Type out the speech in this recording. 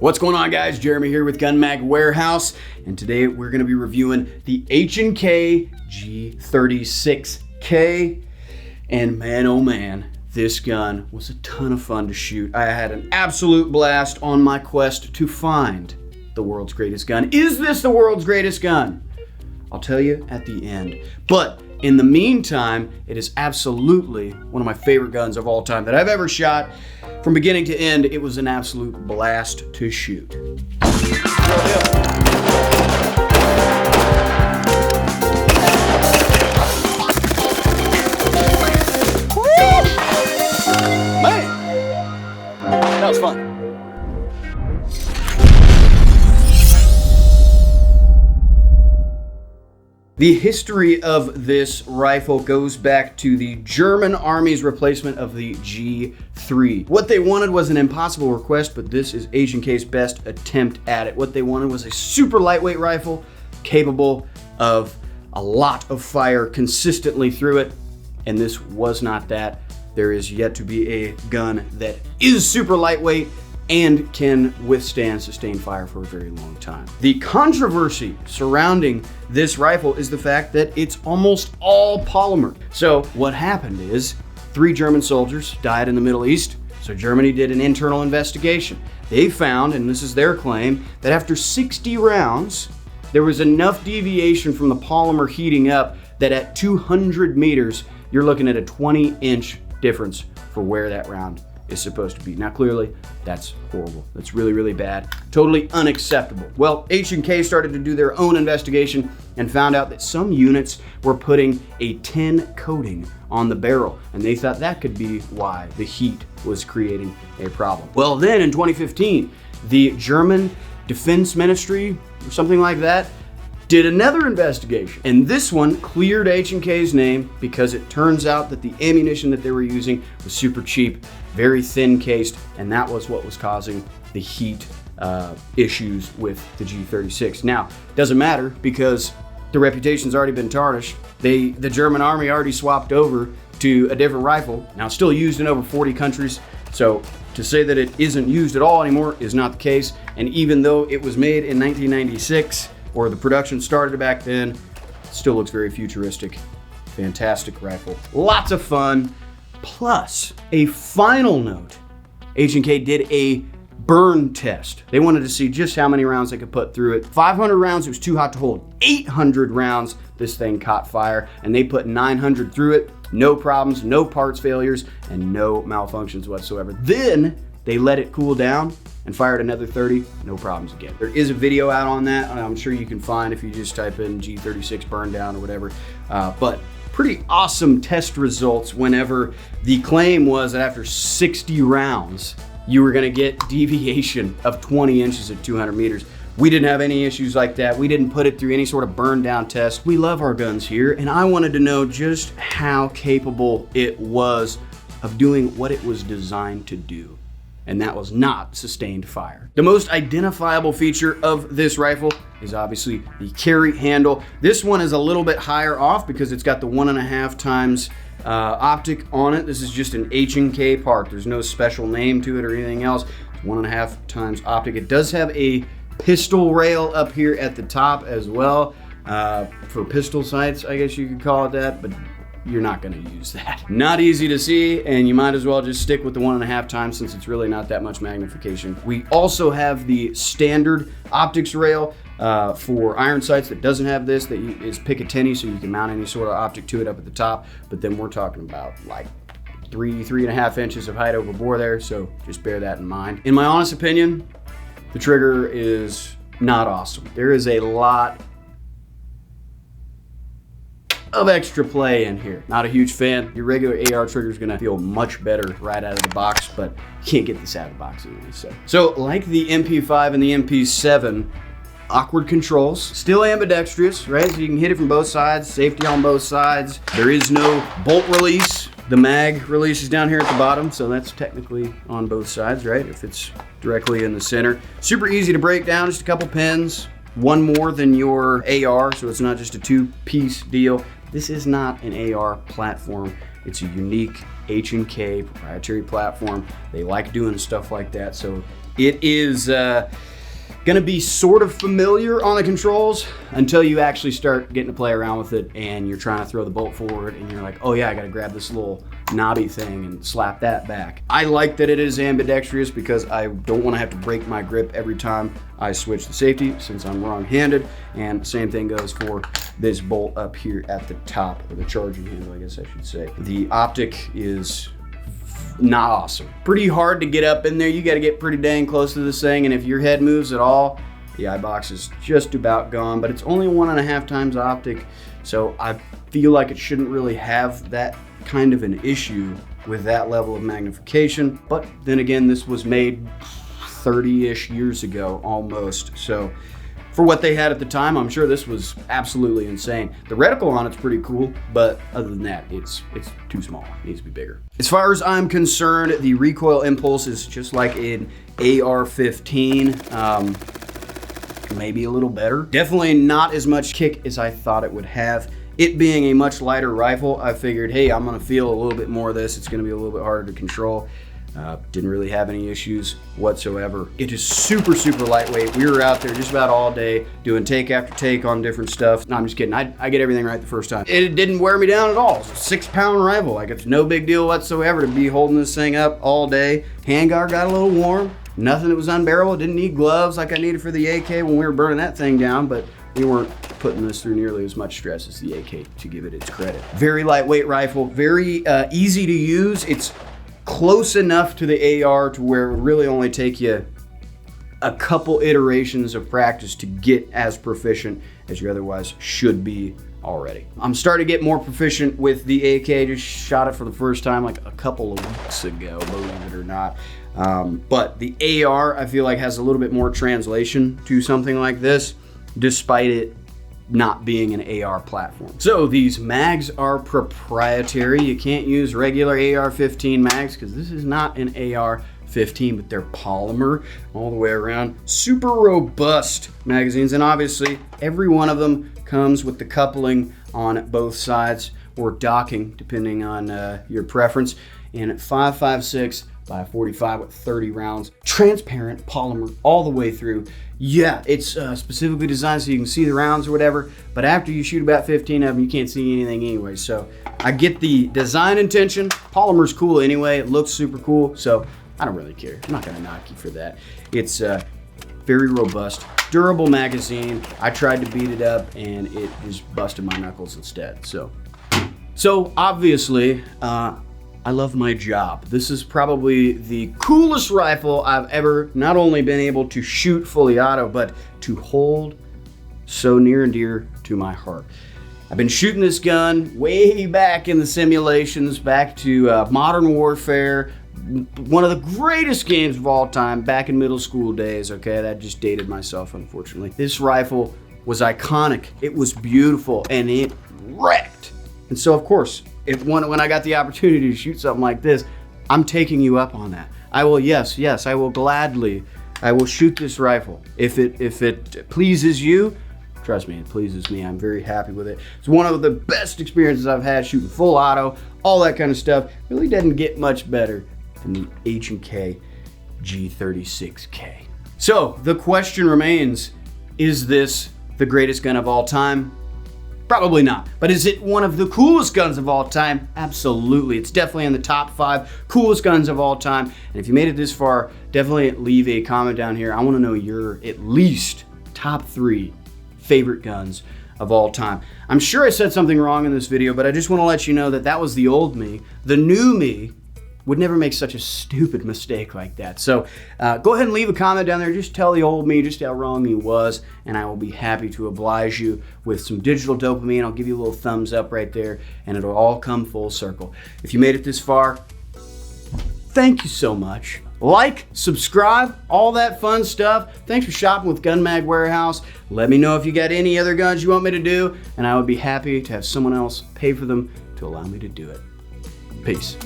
What's going on, guys? Jeremy here with GunMagWarehouse, and today we're going to be reviewing the H&K G36K. And man, oh man, this gun was a ton of fun to shoot. I had an absolute blast on my quest to find the world's greatest gun. Is this the world's greatest gun? I'll tell you at the end. But in the meantime, it is absolutely one of my favorite guns of all time that I've ever shot. From beginning to end, it was an absolute blast to shoot. Man, that was fun. The history of this rifle goes back to the German Army's replacement of the G3. What they wanted was an impossible request, but this is H&K's best attempt at it. What they wanted was a super lightweight rifle capable of a lot of fire consistently through it, and this was not that. There is yet to be a gun that is super lightweight and can withstand sustained fire for a very long time. The controversy surrounding this rifle is the fact that it's almost all polymer. So what happened is 3 German soldiers died in the Middle East, so Germany did an internal investigation. They found, and this is their claim, that after 60 rounds, there was enough deviation from the polymer heating up that at 200 meters, you're looking at a 20-inch difference for where that round is supposed to be. Now clearly, that's horrible. That's really, really bad. Totally unacceptable. Well, H&K started to do their own investigation and found out that some units were putting a tin coating on the barrel, and they thought that could be why the heat was creating a problem. Well, then in 2015, the German Defense Ministry, or something like that, did another investigation, and this one cleared H&K's name because it turns out that the ammunition that they were using was super cheap, very thin cased, and that was what was causing the heat issues with the G36. Now, doesn't matter because the reputation's already been tarnished. The German army already swapped over to a different rifle, now still used in over 40 countries, so to say that it isn't used at all anymore is not the case, and even though it was made in 1996, or the production started back then, still looks very futuristic. Fantastic rifle. Lots of fun. Plus, a final note, H&K did a burn test. They wanted to see just how many rounds they could put through it. 500 rounds, it was too hot to hold. 800 rounds, this thing caught fire, and they put 900 through it. No problems, no parts failures, and no malfunctions whatsoever. Then they let it cool down and fired another 30, no problems again. There is a video out on that, and I'm sure you can find if you just type in G36 burn down or whatever. But pretty awesome test results whenever the claim was that after 60 rounds, you were gonna get deviation of 20 inches at 200 meters. We didn't have any issues like that. We didn't put it through any sort of burn down test. We love our guns here, and I wanted to know just how capable it was of doing what it was designed to do. And that was not sustained fire. The most identifiable feature of this rifle is obviously the carry handle. This one is a little bit higher off because it's got the 1.5 times optic on it. This is just an H&K part. There's no special name to it or anything else. It's 1.5 times optic. It does have a pistol rail up here at the top as well for pistol sights, I guess you could call it that, but you're not gonna use that. Not easy to see, and you might as well just stick with the 1.5 times since it's really not that much magnification. We also have the standard optics rail for iron sights that doesn't have this, that is Picatinny, so you can mount any sort of optic to it up at the top, but then we're talking about like 3.5 inches of height over bore there, so just bear that in mind. In my honest opinion, the trigger is not awesome. There is a lot of extra play in here. Not a huge fan. Your regular AR trigger is gonna feel much better right out of the box, but you can't get this out of the box anyway. So like the MP5 and the MP7, awkward controls, still ambidextrous, right? So you can hit it from both sides, safety on both sides. There is no bolt release. The mag release is down here at the bottom, so that's technically on both sides, right? If it's directly in the center. Super easy to break down, just a couple pins, one more than your AR, so it's not just a 2-piece deal. This is not an AR platform. It's a unique H&K proprietary platform. They like doing stuff like that, so It is gonna be sort of familiar on the controls until you actually start getting to play around with it and you're trying to throw the bolt forward and you're like, oh yeah, I gotta grab this little knobby thing and slap that back. I like that it is ambidextrous because I don't wanna have to break my grip every time I switch the safety since I'm wrong-handed, and same thing goes for this bolt up here at the top, or the charging handle, I guess I should say. The Optic is not awesome. Pretty hard to get up in there. You got to get pretty dang close to this thing, and if your head moves at all, the eye box is just about gone, but it's only 1.5 times Optic, so I feel like it shouldn't really have that kind of an issue with that level of magnification. But then again, this was made 30-ish years ago almost, so for what they had at the time, I'm sure this was absolutely insane. The reticle on it's pretty cool, but other than that, it's too small. It needs to be bigger. As far as I'm concerned, the recoil impulse is just like in AR-15, maybe a little better. Definitely not as much kick as I thought it would have. It being a much lighter rifle, I figured, hey, I'm gonna feel a little bit more of this. It's gonna be a little bit harder to control. Didn't really have any issues whatsoever. It is super, super lightweight. We were out there just about all day doing take after take on different stuff. No, I'm just kidding. I get everything right the first time. It didn't wear me down at all. It's a 6-pound rifle. Like, it's no big deal whatsoever to be holding this thing up all day. Handguard got a little warm. Nothing that was unbearable. Didn't need gloves like I needed for the AK when we were burning that thing down, but we weren't putting this through nearly as much stress as the AK, to give it its credit. Very lightweight rifle, very easy to use. It's close enough to the AR to where it would really only take you a couple iterations of practice to get as proficient as you otherwise should be already. I'm starting to get more proficient with the AK. Just shot it for the first time like a couple of weeks ago, believe it or not. But the AR, I feel like, has a little bit more translation to something like this, despite it not being an AR platform. So these mags are proprietary. You can't use regular AR-15 mags because this is not an AR-15, but they're polymer all the way around. Super robust magazines, and obviously every one of them comes with the coupling on both sides, or docking depending on your preference, in 5.56 by 45 with 30 rounds. Transparent polymer all the way through. Yeah, it's specifically designed so you can see the rounds or whatever, but after you shoot about 15 of them, you can't see anything anyway. So I get the design intention. Polymer's cool anyway. It looks super cool, so I don't really care. I'm not gonna knock you for that. It's very robust, durable magazine. I tried to beat it up and it just busted my knuckles instead. So obviously, I love my job. This is probably the coolest rifle I've ever not only been able to shoot fully auto, but to hold so near and dear to my heart. I've been shooting this gun way back in the simulations, back to Modern Warfare, one of the greatest games of all time, back in middle school days. Okay, that just dated myself, unfortunately. This rifle was iconic. It was beautiful and it wrecked. And so, of course, when I got the opportunity to shoot something like this, I'm taking you up on that. I will, yes, I will gladly, I will shoot this rifle. If it pleases you, trust me, it pleases me. I'm very happy with it. It's one of the best experiences I've had shooting full auto, all that kind of stuff. Really doesn't get much better than the H&K G36K. So the question remains, is this the greatest gun of all time? Probably not. But is it one of the coolest guns of all time? Absolutely. It's definitely in the top 5 coolest guns of all time. And if you made it this far, definitely leave a comment down here. I want to know your at least top 3 favorite guns of all time. I'm sure I said something wrong in this video, but I just want to let you know that that was the old me. The new me would never make such a stupid mistake like that. So go ahead and leave a comment down there. Just tell the old me just how wrong he was, and I will be happy to oblige you with some digital dopamine. I'll give you a little thumbs up right there, and it'll all come full circle. If you made it this far, thank you so much. Like, subscribe, all that fun stuff. Thanks for shopping with GunMagWarehouse. Let me know if you got any other guns you want me to do, and I would be happy to have someone else pay for them to allow me to do it. Peace.